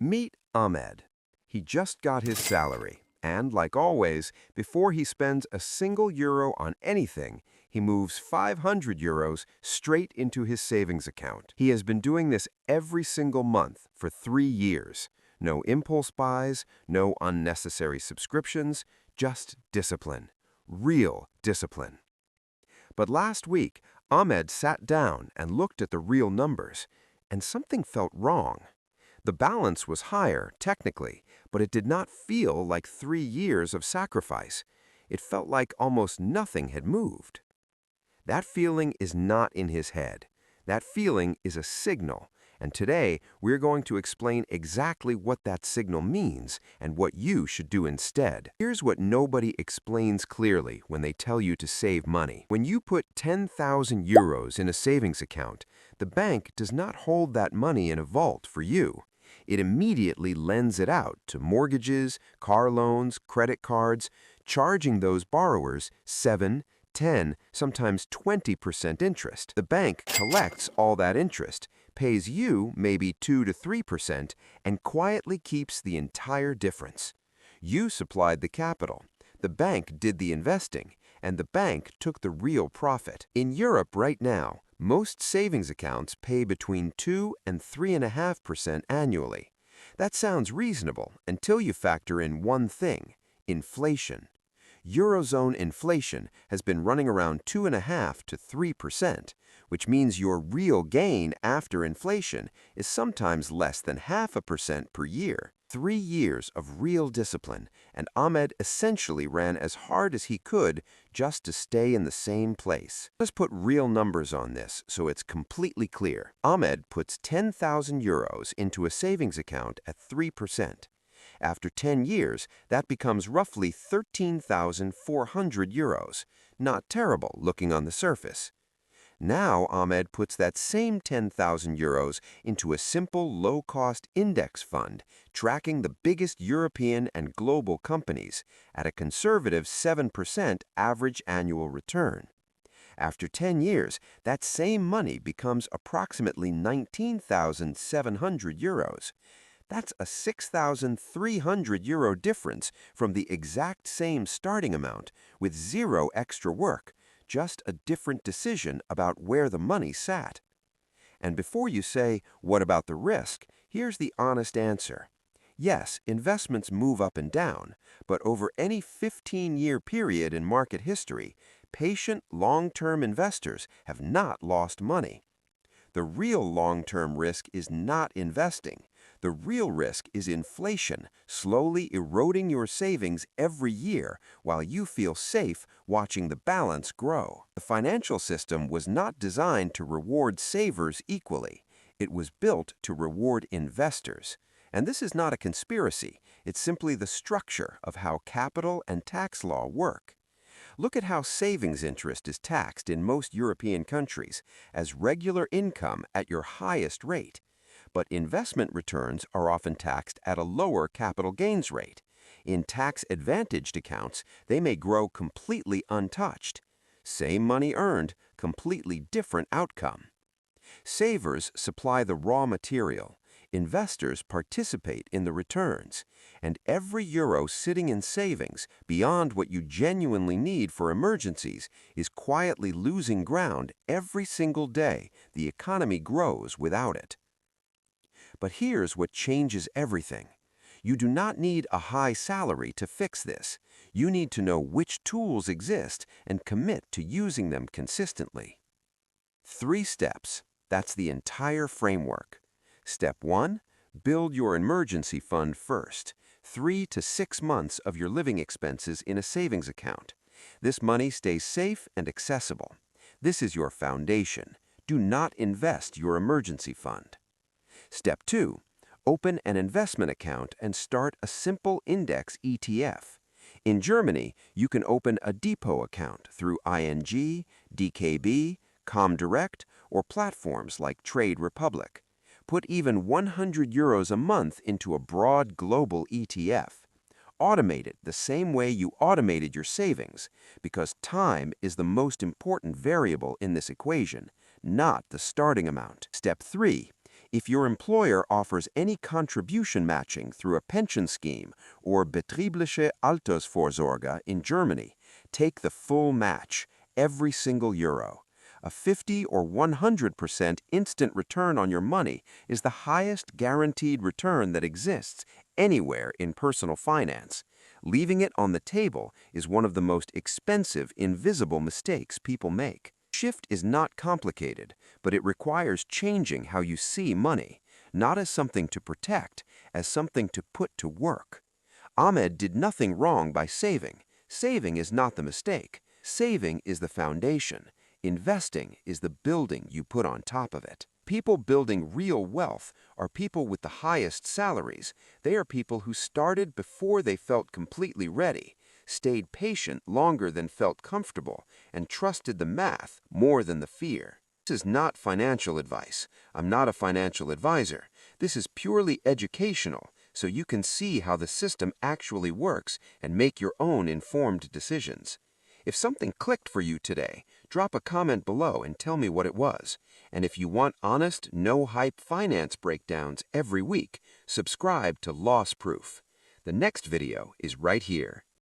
Meet Ahmed. He just got his salary, and like always, before he spends a single euro on anything, he moves 500 euros straight into his savings account. He has been doing this every single month for 3 years. No impulse buys, no unnecessary subscriptions, just discipline. Real discipline. But last week, Ahmed sat down and looked at the real numbers, and something felt wrong. The balance was higher, technically, but it did not feel like 3 years of sacrifice. It felt like almost nothing had moved. That feeling is not in his head. That feeling is a signal, and today we're going to explain exactly what that signal means and what you should do instead. Here's what nobody explains clearly when they tell you to save money. When you put 10,000 euros in a savings account, the bank does not hold that money in a vault for you. It immediately lends it out to mortgages, car loans, credit cards, charging those borrowers 7, 10, sometimes 20% interest. The bank collects all that interest, pays you maybe 2 to 3%, and quietly keeps the entire difference. You supplied the capital, the bank did the investing, and the bank took the real profit. In Europe right now, most savings accounts pay between 2 and 3.5% annually. That sounds reasonable until you factor in one thing: inflation. Eurozone inflation has been running around 2.5 to 3%, which means your real gain after inflation is sometimes less than 0.5% per year. 3 years of real discipline, and Ahmed essentially ran as hard as he could just to stay in the same place. Let's put real numbers on this so it's completely clear. Ahmed puts 10,000 euros into a savings account at 3%. After 10 years, that becomes roughly 13,400 euros. Not terrible looking on the surface. Now Ahmed puts that same 10,000 euros into a simple low-cost index fund, tracking the biggest European and global companies at a conservative 7% average annual return. After 10 years, that same money becomes approximately 19,700 euros. That's a 6,300 euro difference from the exact same starting amount with zero extra work, just a different decision about where the money sat. And before you say, what about the risk? Here's the honest answer. Yes, investments move up and down, but over any 15-year period in market history, patient long-term investors have not lost money. The real long-term risk is not investing. The real risk is inflation, slowly eroding your savings every year while you feel safe watching the balance grow. The financial system was not designed to reward savers equally. It was built to reward investors. And this is not a conspiracy. It's simply the structure of how capital and tax law work. Look at how savings interest is taxed in most European countries as regular income at your highest rate. But investment returns are often taxed at a lower capital gains rate. In tax-advantaged accounts, they may grow completely untouched. Same money earned, completely different outcome. Savers supply the raw material. Investors participate in the returns. And every euro sitting in savings, beyond what you genuinely need for emergencies, is quietly losing ground every single day the economy grows without it. But here's what changes everything. You do not need a high salary to fix this. You need to know which tools exist and commit to using them consistently. 3 steps. That's the entire framework. Step 1. Build your emergency fund first. 3 to 6 months of your living expenses in a savings account. This money stays safe and accessible. This is your foundation. Do not invest your emergency fund. Step 2. Open an investment account and start a simple index ETF. In Germany, you can open a depot account through ING, DKB, Comdirect, or platforms like Trade Republic. Put even 100 euros a month into a broad global ETF. Automate it the same way you automated your savings, because time is the most important variable in this equation, not the starting amount. Step 3. If your employer offers any contribution matching through a pension scheme or betriebliche Altersvorsorge in Germany, take the full match, every single euro. A 50 or 100% instant return on your money is the highest guaranteed return that exists anywhere in personal finance. Leaving it on the table is one of the most expensive, invisible mistakes people make. Shift is not complicated, but it requires changing how you see money, not as something to protect, as something to put to work. Ahmed did nothing wrong by saving. Saving is not the mistake. Saving is the foundation. Investing is the building you put on top of it. People building real wealth are people with the highest salaries. They are people who started before they felt completely ready, stayed patient longer than felt comfortable, and trusted the math more than the fear. This is not financial advice. I'm not a financial advisor. This is purely educational, so you can see how the system actually works and make your own informed decisions. If something clicked for you today, drop a comment below and tell me what it was. And if you want honest, no-hype finance breakdowns every week, subscribe to Loss Proof. The next video is right here.